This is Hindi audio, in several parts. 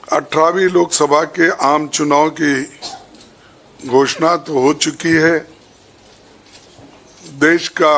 18वीं लोकसभा के आम चुनाव की घोषणा तो हो चुकी है। देश का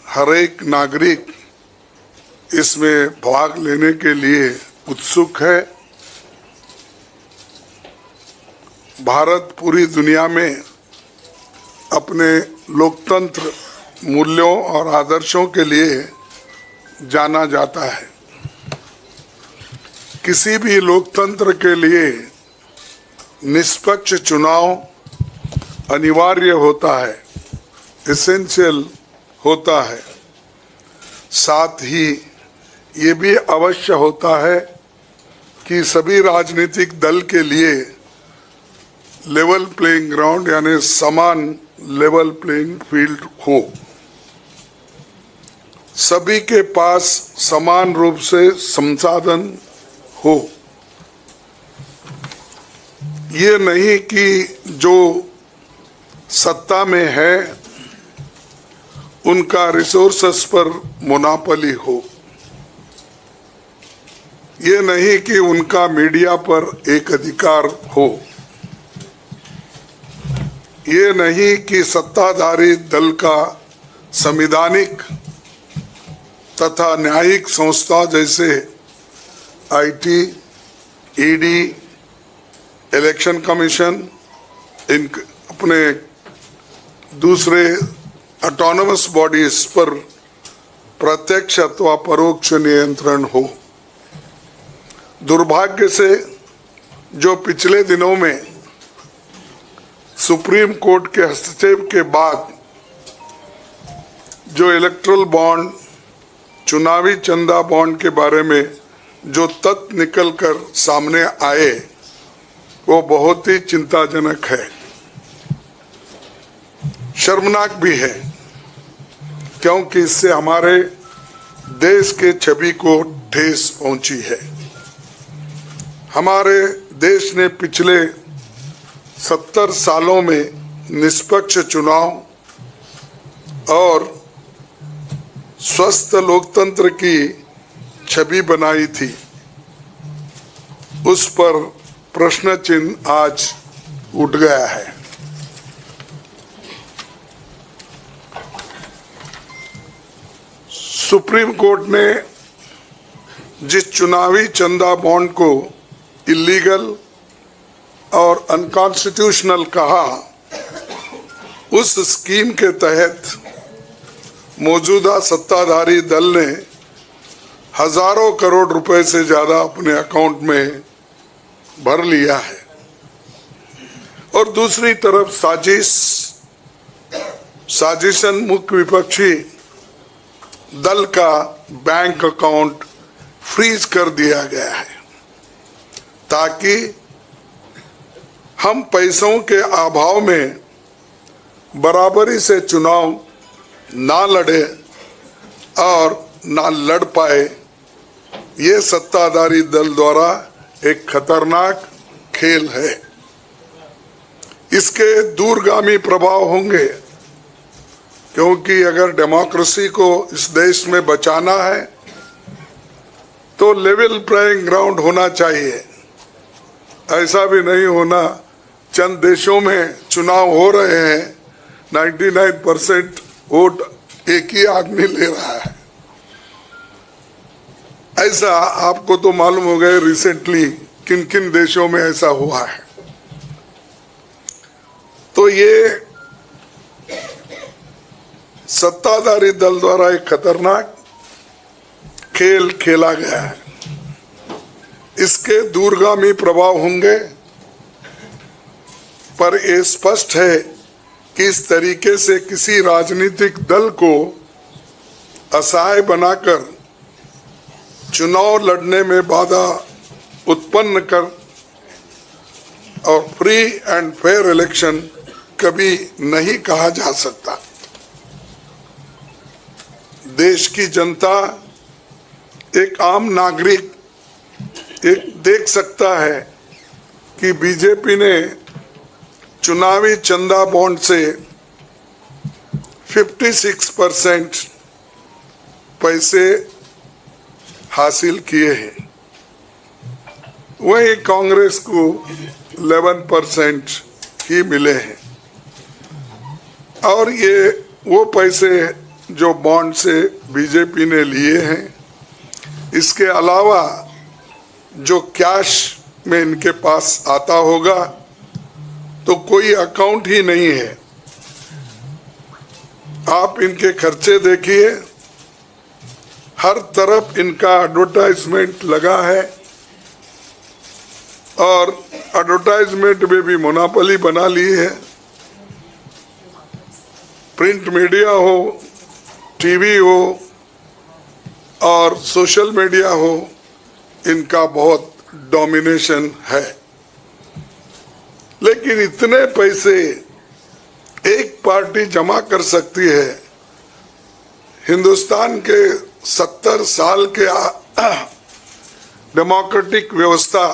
हर एक नागरिक इसमें भाग लेने के लिए उत्सुक है। भारत पूरी दुनिया में अपने लोकतंत्र मूल्यों और आदर्शों के लिए जाना जाता है। किसी भी लोकतंत्र के लिए निष्पक्ष चुनाव अनिवार्य होता है, एसेंशियल होता है। साथ ही ये भी अवश्य होता है कि सभी राजनीतिक दल के लिए लेवल प्लेइंग ग्राउंड यानी समान लेवल प्लेइंग फील्ड हो, सभी के पास समान रूप से संसाधन हो। ये नहीं कि जो सत्ता में है उनका रिसोर्सेस पर मोनोपोली हो, ये नहीं कि उनका मीडिया पर एक अधिकार हो, ये नहीं कि सत्ताधारी दल का संवैधानिक तथा न्यायिक संस्था जैसे आईटी, ईडी, इलेक्शन कमीशन, इन अपने दूसरे ऑटोनमस बॉडीज पर प्रत्यक्ष अथवा परोक्ष नियंत्रण हो। दुर्भाग्य से जो पिछले दिनों में सुप्रीम कोर्ट के हस्तक्षेप के बाद जो इलेक्टोरल बॉन्ड, चुनावी चंदा बॉन्ड के बारे में जो तथ्य निकलकर सामने आए वो बहुत ही चिंताजनक है, शर्मनाक भी है, क्योंकि इससे हमारे देश के छवि को ठेस पहुंची है। हमारे देश ने पिछले 70 सालों में निष्पक्ष चुनाव और स्वस्थ लोकतंत्र की छवि बनाई थी, उस पर प्रश्न चिन्ह आज उठ गया है। सुप्रीम कोर्ट ने जिस चुनावी चंदा बॉन्ड को इलीगल और अनकॉन्स्टिट्यूशनल कहा, उस स्कीम के तहत मौजूदा सत्ताधारी दल ने हजारों करोड़ रुपए से ज्यादा अपने अकाउंट में भर लिया है और दूसरी तरफ साजिशन मुख्य विपक्षी दल का बैंक अकाउंट फ्रीज कर दिया गया है ताकि हम पैसों के अभाव में बराबरी से चुनाव ना लड़े और ना लड़ पाए। ये सत्ताधारी दल द्वारा एक खतरनाक खेल है। इसके दूरगामी प्रभाव होंगे, क्योंकि अगर डेमोक्रेसी को इस देश में बचाना है तो लेवल प्लेइंग ग्राउंड होना चाहिए। ऐसा भी नहीं होना चंद देशों में चुनाव हो रहे हैं, 99% वोट एक ही आदमी ले रहा है। ऐसा आपको तो मालूम हो गया रिसेंटली किन किन देशों में ऐसा हुआ है। तो ये सत्ताधारी दल द्वारा एक खतरनाक खेल खेला गया है। इसके दूरगामी प्रभाव होंगे, पर यह स्पष्ट है कि इस तरीके से किसी राजनीतिक दल को असहाय बनाकर चुनाव लड़ने में बाधा उत्पन्न कर और फ्री एंड फेयर इलेक्शन कभी नहीं कहा जा सकता। देश की जनता, एक आम नागरिक एक देख सकता है कि बीजेपी ने चुनावी चंदा बॉन्ड से 56% पैसे हासिल किए हैं। वही कांग्रेस को 11% ही मिले हैं। और ये वो पैसे जो बॉन्ड से बीजेपी ने लिए हैं, इसके अलावा जो कैश में इनके पास आता होगा तो कोई अकाउंट ही नहीं है। आप इनके खर्चे देखिए, हर तरफ इनका एडवर्टाइजमेंट लगा है और एडवर्टाइजमेंट में भी मोनोपोली बना ली है। प्रिंट मीडिया हो, टीवी हो और सोशल मीडिया हो, इनका बहुत डोमिनेशन है। लेकिन इतने पैसे एक पार्टी जमा कर सकती है, हिंदुस्तान के 70 साल के डेमोक्रेटिक व्यवस्था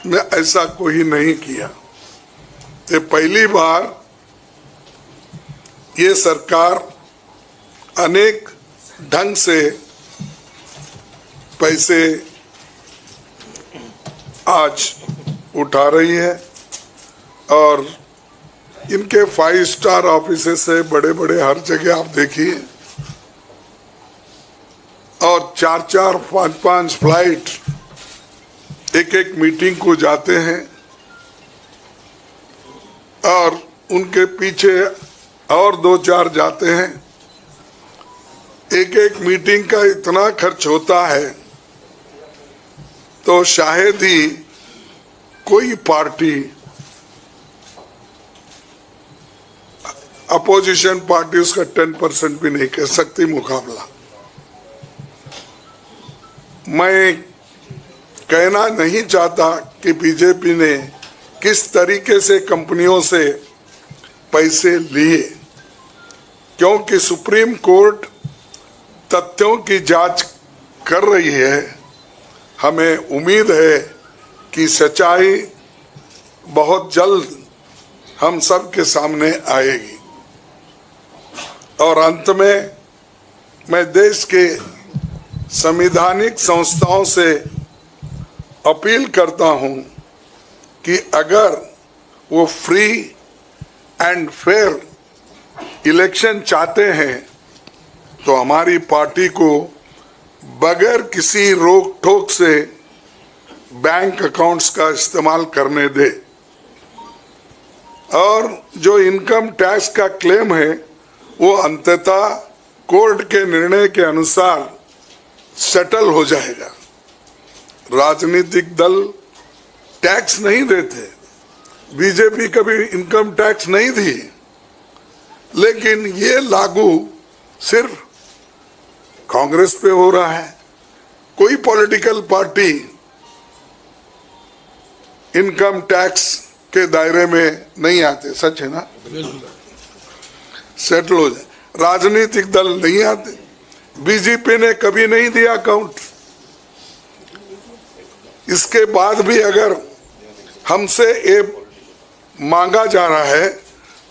में ऐसा कोई नहीं किया। ये पहली बार ये सरकार अनेक ढंग से पैसे आज उठा रही है और इनके 5 स्टार ऑफिसेस से बड़े बड़े हर जगह आप देखिए, और 4-4, 5-5 फ्लाइट एक मीटिंग को जाते हैं और उनके पीछे और 2-4 जाते हैं। एक मीटिंग का इतना खर्च होता है तो शायद ही कोई पार्टी, अपोजिशन पार्टी उसका 10% भी नहीं कर सकती मुकाबला। मैं कहना नहीं चाहता कि बीजेपी ने किस तरीके से कंपनियों से पैसे लिए, क्योंकि सुप्रीम कोर्ट तथ्यों की जांच कर रही है। हमें उम्मीद है कि सच्चाई बहुत जल्द हम सब के सामने आएगी। और अंत में मैं देश के संवैधानिक संस्थाओं से अपील करता हूं कि अगर वो फ्री एंड फेयर इलेक्शन चाहते हैं तो हमारी पार्टी को बगैर किसी रोक टोक से बैंक अकाउंट्स का इस्तेमाल करने दे, और जो इनकम टैक्स का क्लेम है वो अंततः कोर्ट के निर्णय के अनुसार सेटल हो जाएगा। राजनीतिक दल टैक्स नहीं देते, बीजेपी कभी इनकम टैक्स नहीं दी, लेकिन ये लागू सिर्फ कांग्रेस पे हो रहा है। कोई पॉलिटिकल पार्टी इनकम टैक्स के दायरे में नहीं आते, सच है ना? सेटल हो जाए। राजनीतिक दल नहीं आते, बीजेपी ने कभी नहीं दिया अकाउंट। इसके बाद भी अगर हमसे ये मांगा जा रहा है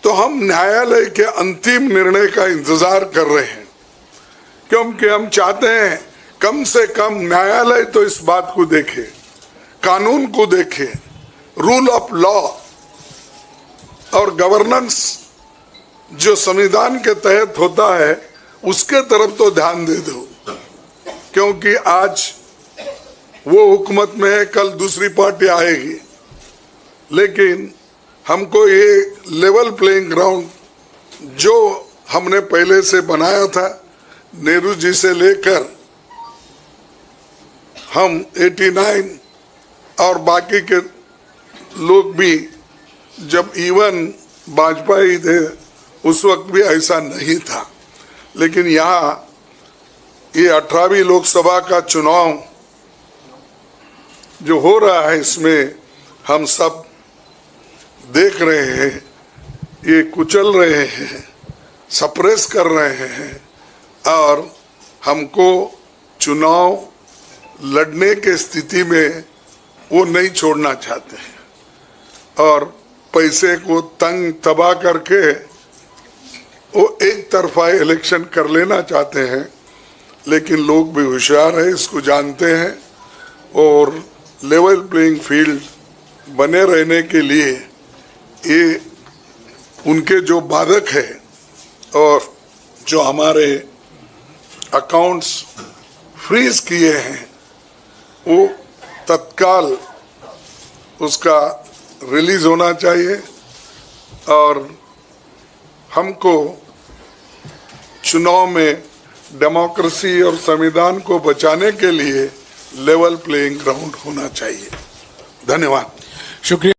तो हम न्यायालय के अंतिम निर्णय का इंतजार कर रहे हैं, क्योंकि हम चाहते हैं कम से कम न्यायालय तो इस बात को देखे, कानून को देखे, रूल ऑफ लॉ और गवर्नेंस जो संविधान के तहत होता है उसके तरफ तो ध्यान दे दो। क्योंकि आज वो हुकूमत में है, कल दूसरी पार्टी आएगी, लेकिन हमको ये लेवल प्लेइंग ग्राउंड जो हमने पहले से बनाया था, नेहरू जी से लेकर हम 89 और बाकी के लोग भी, जब इवन वाजपेयी थे उस वक्त भी ऐसा नहीं था। लेकिन यहाँ ये 18वीं लोकसभा का चुनाव जो हो रहा है, इसमें हम सब देख रहे हैं, ये कुचल रहे हैं, सप्रेस कर रहे हैं और हमको चुनाव लड़ने के स्थिति में वो नहीं छोड़ना चाहते हैं और पैसे को तंग तबाह करके वो एक तरफा इलेक्शन कर लेना चाहते हैं। लेकिन लोग भी होशियार है, इसको जानते हैं और लेवल प्लेइंग फील्ड बने रहने के लिए ये उनके जो बाधक है और जो हमारे अकाउंट्स फ्रीज किए हैं वो तत्काल उसका रिलीज होना चाहिए और हमको चुनाव में डेमोक्रेसी और संविधान को बचाने के लिए लेवल प्लेइंग ग्राउंड होना चाहिए। धन्यवाद। शुक्रिया।